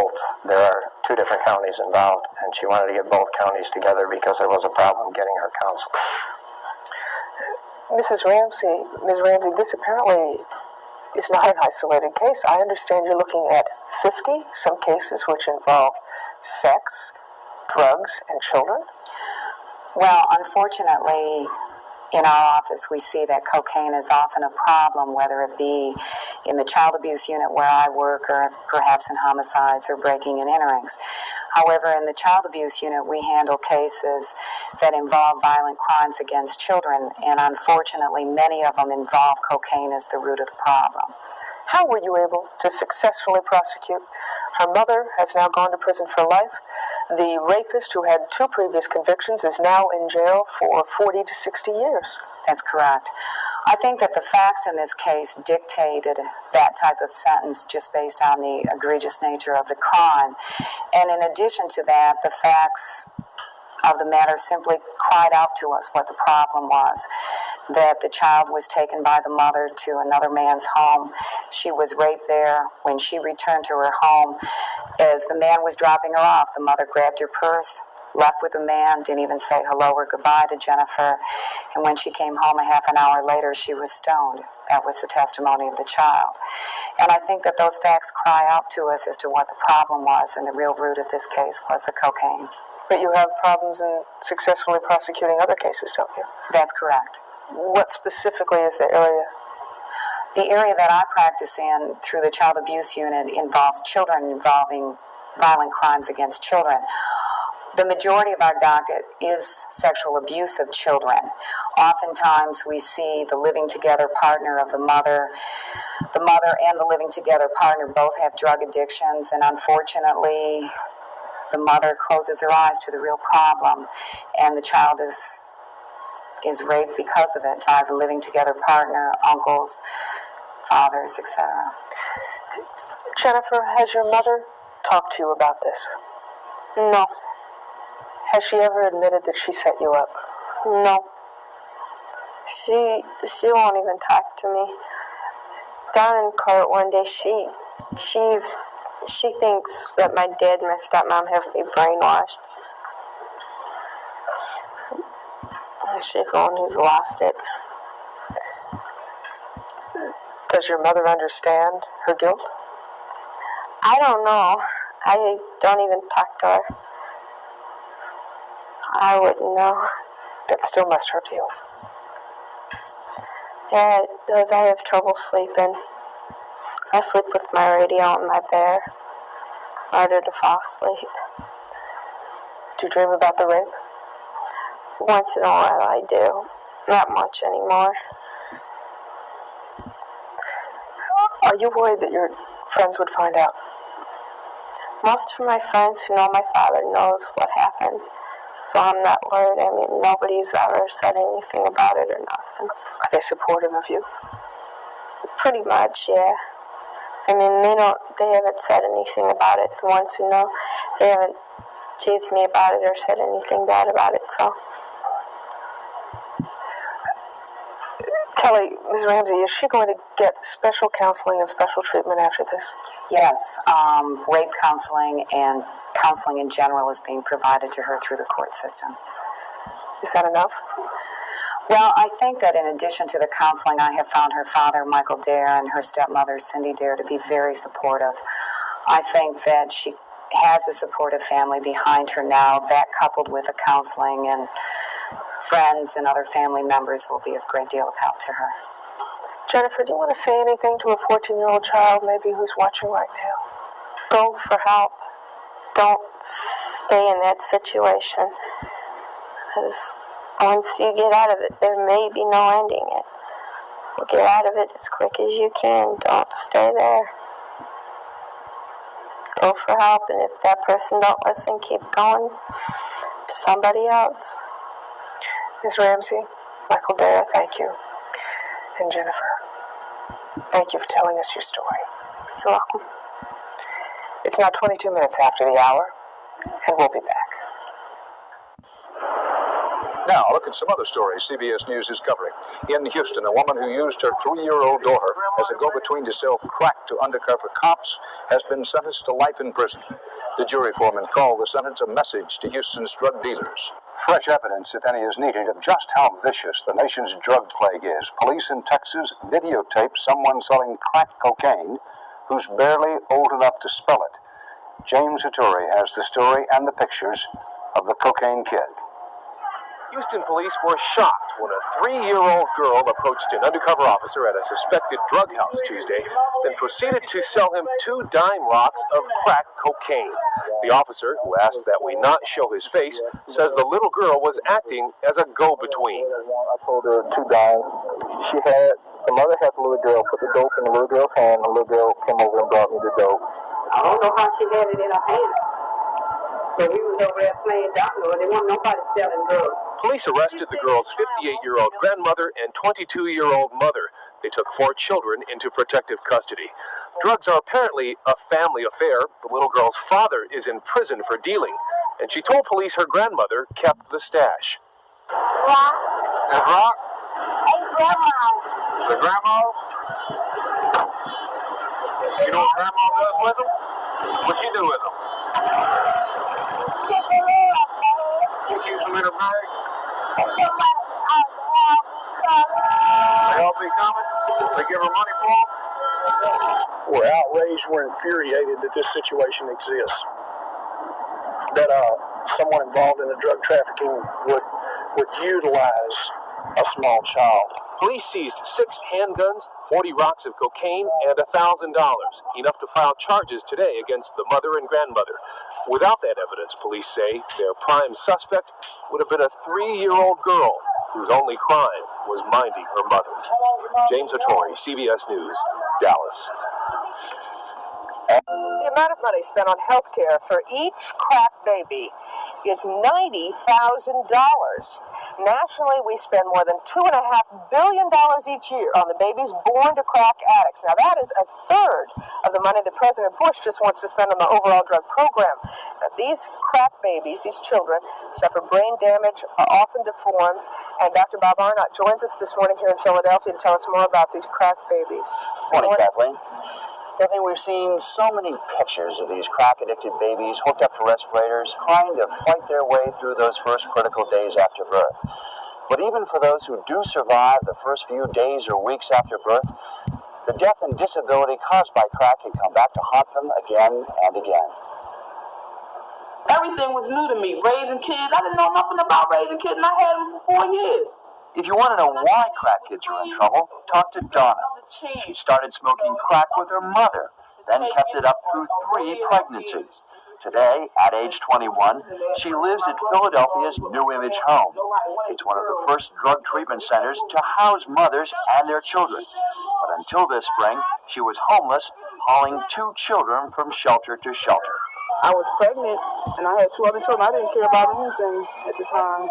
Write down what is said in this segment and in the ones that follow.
both. There are 2 different counties involved, and she wanted to get both counties together because there was a problem getting her counsel. Ms. Ramsey, this apparently is not an isolated case. I understand you're looking at 50 some cases which involve sex, drugs, and children. Well, unfortunately, in our office, we see that cocaine is often a problem, whether it be in the child abuse unit where I work or perhaps in homicides or breaking and enterings. However, in the child abuse unit, we handle cases that involve violent crimes against children, and unfortunately, many of them involve cocaine as the root of the problem. How were you able to successfully prosecute? Her mother has now gone to prison for life. The rapist, who had 2 previous convictions, is now in jail for 40 to 60 years. That's correct. I think that the facts in this case dictated that type of sentence just based on the egregious nature of the crime. And in addition to that, the facts of the matter simply cried out to us what the problem was. That the child was taken by the mother to another man's home. She was raped there. When she returned to her home, as the man was dropping her off, the mother grabbed her purse, left with the man, didn't even say hello or goodbye to Jennifer. And when she came home a half an hour later, she was stoned. That was the testimony of the child. And I think that those facts cry out to us as to what the problem was, and the real root of this case was the cocaine. But you have problems in successfully prosecuting other cases, don't you? That's correct. What specifically is the area? The area that I practice in through the child abuse unit involves children involving violent crimes against children. The majority of our docket is sexual abuse of children. Oftentimes we see the living together partner of the mother and the living together partner both have drug addictions, and unfortunately the mother closes her eyes to the real problem, and the child is raped because of it by the living together partner, uncles, fathers, etc. Jennifer, has your mother talked to you about this? No. Has she ever admitted that she set you up? No. She won't even talk to me. Down in court one day, she thinks that my dad and my stepmom have me brainwashed. She's the one who's lost it. Does your mother understand her guilt? I don't know. I don't even talk to her. I wouldn't know. That still must hurt you. Yeah, it does. I have trouble sleeping. I sleep with my radio in my bed in order to fall asleep. Do you dream about the rape? Once in a while I do. Not much anymore. Are you worried that your friends would find out? Most of my friends who know my father knows what happened, so I'm not worried. I mean, nobody's ever said anything about it or nothing. Are they supportive of you? Pretty much, yeah. I mean, they haven't said anything about it. The ones who know, they haven't teased me about it or said anything bad about it, so. Kelly, Ms. Ramsey, is she going to get special counseling and special treatment after this? Yes, rape counseling and counseling in general is being provided to her through the court system. Is that enough? Well, I think that in addition to the counseling, I have found her father, Michael Dare, and her stepmother, Cindy Dare, to be very supportive. I think that she has a supportive family behind her now. That, coupled with the counseling and friends and other family members, will be of great deal of help to her. Jennifer, do you want to say anything to a 14-year-old child maybe who's watching right now? Go for help. Don't stay in that situation. Because once you get out of it, there may be no ending it. Get out of it as quick as you can. Don't stay there. Go for help, and if that person don't listen, keep going to somebody else. Ms. Ramsey, Michael Dare, thank you. And Jennifer, thank you for telling us your story. You're welcome. It's now 22 minutes after the hour, and we'll be back. Now, look at some other stories CBS News is covering. In Houston, a woman who used her 3-year-old daughter as a go-between to sell crack to undercover cops, has been sentenced to life in prison. The jury foreman called the sentence a message to Houston's drug dealers. Fresh evidence, if any, is needed of just how vicious the nation's drug plague is. Police in Texas videotaped someone selling crack cocaine who's barely old enough to spell it. James Hattori has the story and the pictures of the cocaine kid. Houston police were shocked when a 3-year-old girl approached an undercover officer at a suspected drug house Tuesday, then proceeded to sell him 2 dime rocks of crack cocaine. The officer, who asked that we not show his face, says the little girl was acting as a go-between. I told her 2 dimes. The mother had the little girl put the dope in the little girl's hand, and the little girl came over and brought me the dope. I don't know how she had it in her hand. So we was over there playing domino, and there wasn't nobody selling drugs. Police arrested the girl's 58-year-old grandmother and 22-year-old mother. They took 4 children into protective custody. Drugs are apparently a family affair. The little girl's father is in prison for dealing, and she told police her grandmother kept the stash. Rock? And rock? Hey, Grandma. The grandma? You know what grandma does with them? What she do with them? She keeps them in her bag? They all be coming? They give her money for them? We're outraged, we're infuriated that this situation exists. That someone involved in the drug trafficking would utilize a small child. Police seized 6 handguns, 40 rocks of cocaine, and $1,000, enough to file charges today against the mother and grandmother. Without that evidence, police say, their prime suspect would have been a 3-year-old girl whose only crime was minding her mother. James Hattori, CBS News, Dallas. The amount of money spent on health care for each crack baby is $90,000. Nationally, we spend more than $2.5 billion each year on the babies born to crack addicts. Now, that is a third of the money that President Bush just wants to spend on the overall drug program. Now, these crack babies, these children, suffer brain damage, are often deformed, and Dr. Bob Arnott joins us this morning here in Philadelphia to tell us more about these crack babies. Morning, Kathleen. Kathleen, we've seen so many pictures of these crack-addicted babies hooked up to respirators, trying to fight their way through those first critical days after birth. But even for those who do survive the first few days or weeks after birth, the death and disability caused by crack can come back to haunt them again and again. Everything was new to me. Raising kids, I didn't know nothing about raising kids, and I had them for 4 years. If you want to know why crack kids are in trouble, talk to Donna. She started smoking crack with her mother, then kept it up through 3 pregnancies. Today, at age 21, she lives at Philadelphia's New Image home. It's one of the first drug treatment centers to house mothers and their children. But until this spring, she was homeless, hauling 2 children from shelter to shelter. I was pregnant, and I had 2 other children. I didn't care about anything at the time.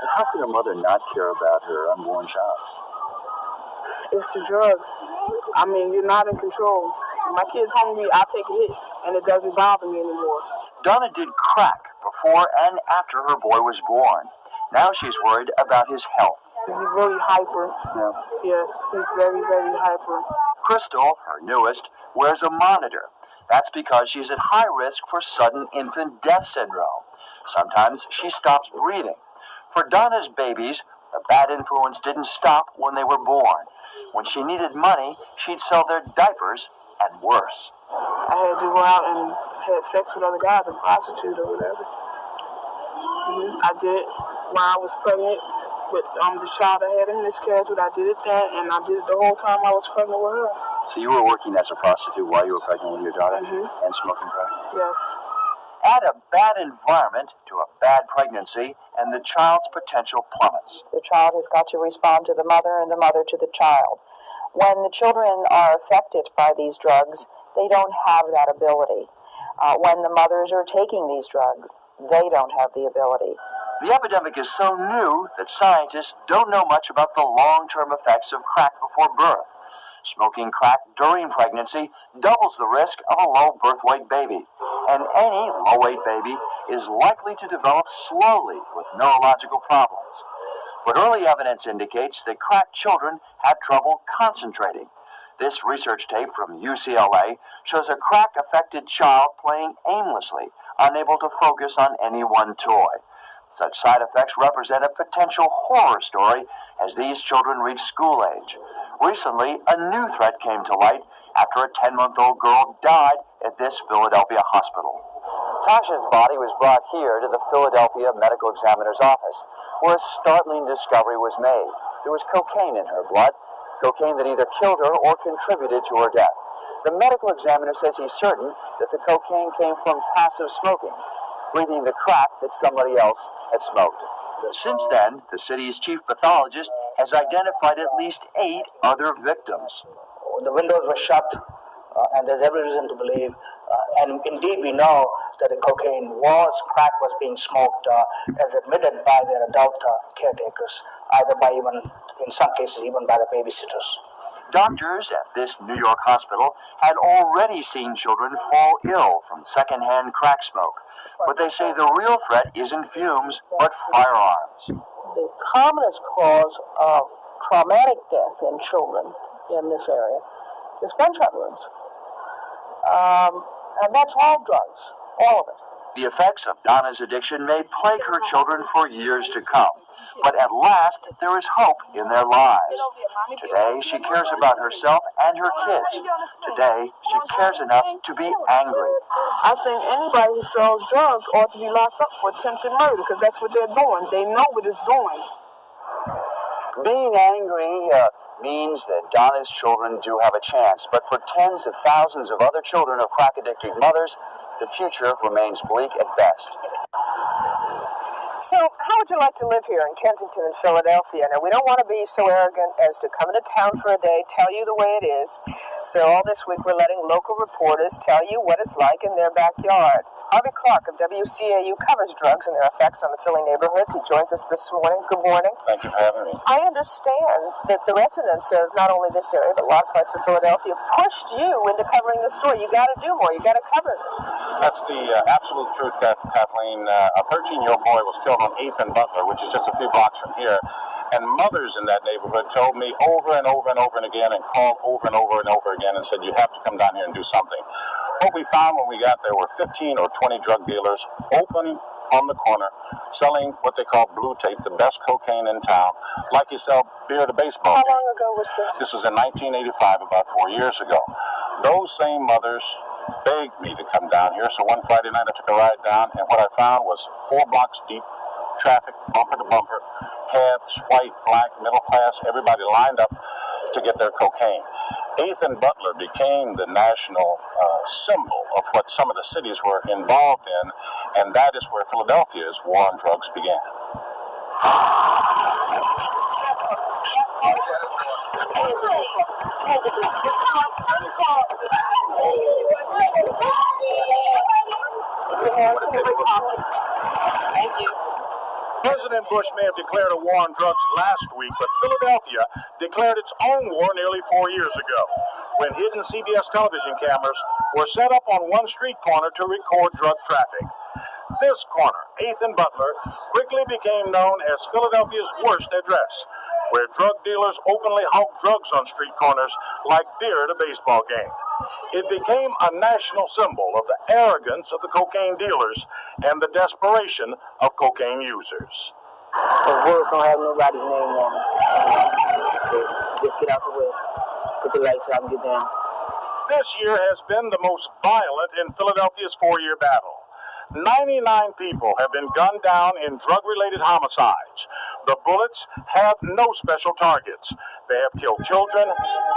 But how could a mother not care about her unborn child? It's the drugs. I mean, you're not in control. When my kid's hungry, I take a hit, and it doesn't bother me anymore. Donna did crack before and after her boy was born. Now she's worried about his health. He's really hyper. Yeah. Yes, he's very, very hyper. Crystal, her newest, wears a monitor. That's because she's at high risk for sudden infant death syndrome. Sometimes she stops breathing. For Donna's babies, the bad influence didn't stop when they were born. When she needed money, she'd sell their diapers and worse. I had to go out and have sex with other guys, a prostitute or whatever. I did while I was pregnant with the child I had in miscarriage. I did it then, and I did it the whole time I was pregnant with her. So you were working as a prostitute while you were pregnant with your daughter and smoking crack? Yes. Add a bad environment to a bad pregnancy, and the child's potential plummets. The child has got to respond to the mother and the mother to the child. When the children are affected by these drugs, they don't have that ability. When the mothers are taking these drugs, they don't have the ability. The epidemic is so new that scientists don't know much about the long-term effects of crack before birth. Smoking crack during pregnancy doubles the risk of a low birth weight baby, and any low-weight baby is likely to develop slowly with neurological problems. But early evidence indicates that crack children have trouble concentrating. This research tape from UCLA shows a crack-affected child playing aimlessly, unable to focus on any one toy. Such side effects represent a potential horror story as these children reach school age. Recently, a new threat came to light after a 10-month-old girl died at this Philadelphia hospital. Tasha's body was brought here to the Philadelphia Medical Examiner's office, where a startling discovery was made. There was cocaine in her blood, cocaine that either killed her or contributed to her death. The medical examiner says he's certain that the cocaine came from passive smoking, breathing the crack that somebody else had smoked. Since then, the city's chief pathologist has identified at least 8 other victims. The windows were shut, and there's every reason to believe, and indeed we know that the crack was being smoked, as admitted by their adult caretakers, either by even, in some cases, even by the babysitters. Doctors at this New York hospital had already seen children fall ill from secondhand crack smoke, but they say the real threat isn't fumes, but firearms. The commonest cause of traumatic death in children in this area is gunshot wounds. And that's all drugs, all of it. The effects of Donna's addiction may plague her children for years to come, but at last there is hope in their lives. Today she cares about herself and her kids. Today she cares enough to be angry. I think anybody who sells drugs ought to be locked up for attempted murder, because that's what they're doing. They know what it's doing. Being angry means that Donna's children do have a chance, but for tens of thousands of other children of crack-addicted mothers, the future remains bleak at best. So, how would you like to live here in Kensington and Philadelphia? Now, we don't want to be so arrogant as to come into town for a day, tell you the way it is. So, all this week we're letting local reporters tell you what it's like in their backyard. Harvey Clark of WCAU covers drugs and their effects on the Philly neighborhoods. He joins us this morning. Good morning. Thank you for having me. I understand that the residents of not only this area, but a lot of parts of Philadelphia pushed you into covering the story. You got to do more. You got to cover this. That's the absolute truth, Kathleen. A 13-year-old boy was killed on 8th and Butler, which is just a few blocks from here. And mothers in that neighborhood told me over and over and over and again, and called over and over and over again and said, you have to come down here and do something. What we found when we got there were 15 or 20 drug dealers open on the corner, selling what they call blue tape, the best cocaine in town, like you sell beer at a baseball game. How long ago was this? This was in 1985, about 4 years ago. Those same mothers begged me to come down here, so one Friday night I took a ride down, and what I found was 4 blocks deep, traffic, bumper to bumper, cabs, white, black, middle class, everybody lined up to get their cocaine. 8th and Butler became the national symbol of what some of the cities were involved in, and that is where Philadelphia's war on drugs began. Thank you. President Bush may have declared a war on drugs last week, but Philadelphia declared its own war nearly 4 years ago, when hidden CBS television cameras were set up on one street corner to record drug traffic. This corner, 8th and Butler, quickly became known as Philadelphia's worst address, where drug dealers openly hawk drugs on street corners like beer at a baseball game. It became a national symbol of the arrogance of the cocaine dealers and the desperation of cocaine users. Those bullets don't have nobody's name on them. So just get out the way, put the lights out and get down. This year has been the most violent in Philadelphia's 4-year battle. 99 people have been gunned down in drug-related homicides. The bullets have no special targets. They have killed children,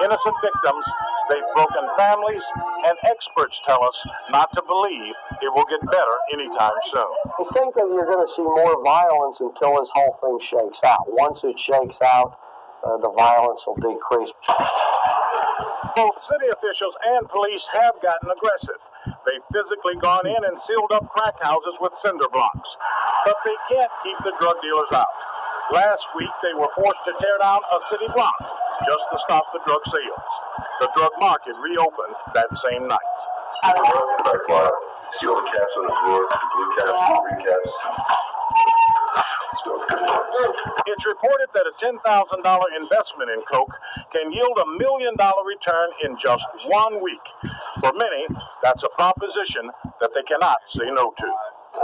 innocent victims, they've broken families, and experts tell us not to believe it will get better anytime soon. I think that you're going to see more violence until this whole thing shakes out. Once it shakes out, the violence will decrease. Both city officials and police have gotten aggressive. They've physically gone in and sealed up crack houses with cinder blocks. But they can't keep the drug dealers out. Last week, they were forced to tear down a city block just to stop the drug sales. The drug market reopened that same night. See all the caps on the floor, the blue caps, the green caps. It's reported that a $10,000 investment in coke can yield $1 million return in just 1 week. For many, that's a proposition that they cannot say no to.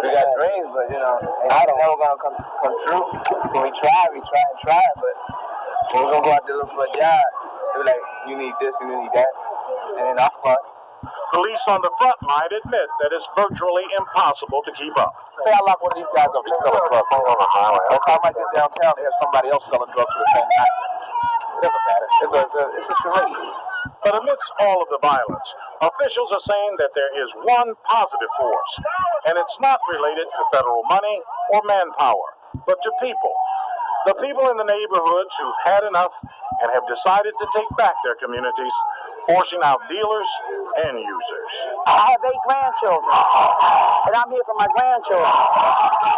We got dreams, but I don't never gonna come true. When we try, but when we're gonna go out there looking for a job, they're like, you need this, you need that, and then I'm fucked. Police on the front line admit that it's virtually impossible to keep up. Say I lock one of these guys up, he's selling drugs on the highway. By the time I get downtown, they have somebody else selling drugs for the same time. It doesn't matter. It's a charade. But amidst all of the violence, officials are saying that there is one positive force, and it's not related to federal money or manpower, but to people. The people in the neighborhoods who've had enough and have decided to take back their communities, forcing out dealers and users. I have 8 grandchildren, and I'm here for my grandchildren,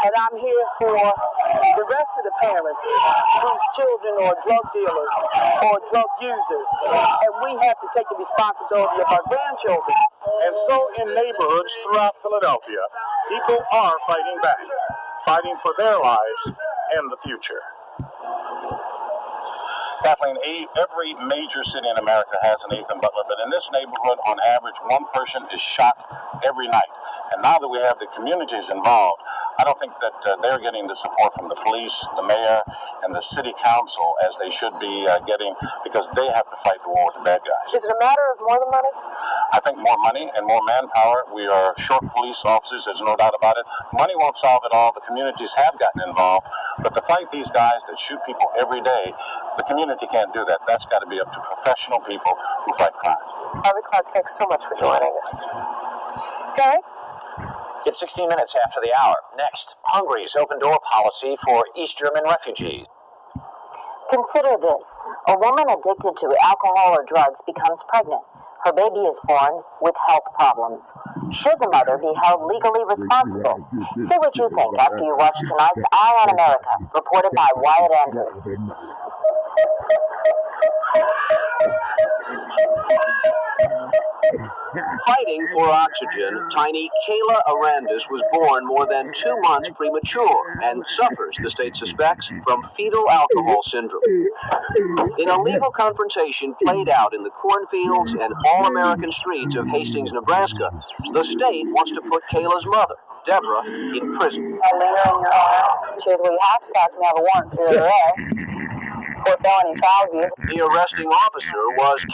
and I'm here for the rest of the parents whose children are drug dealers or drug users, and we have to take the responsibility of our grandchildren. And so in neighborhoods throughout Philadelphia, people are fighting back, fighting for their lives and the future. Kathleen, every major city in America has an Ethan Butler, but in this neighborhood, on average, one person is shot every night. And now that we have the communities involved, I don't think that they're getting the support from the police, the mayor, and the city council as they should be getting, because they have to fight the war with the bad guys. Is it a matter of more than money? I think more money and more manpower. We are short police officers, there's no doubt about it. Money won't solve it all. The communities have gotten involved. But to fight these guys that shoot people every day, the community can't do that. That's got to be up to professional people who fight crime. Harvey Clark, thanks so much for joining us. Gary? It's 16 minutes after the hour. Next, Hungary's open-door policy for East German refugees. Consider this. A woman addicted to alcohol or drugs becomes pregnant. Her baby is born with health problems. Should the mother be held legally responsible? Say what you think after you watch tonight's Eye on America, reported by Wyatt Andrews. Fighting for oxygen, tiny Kayla Arandis was born more than 2 months premature and suffers, the state suspects, from fetal alcohol syndrome. In a legal confrontation played out in the cornfields and all-American streets of Hastings, Nebraska, the state wants to put Kayla's mother, Deborah, in prison. Cheers, well, you have to talk to me, have a warrant for your arrest for felony child abuse. The arresting officer was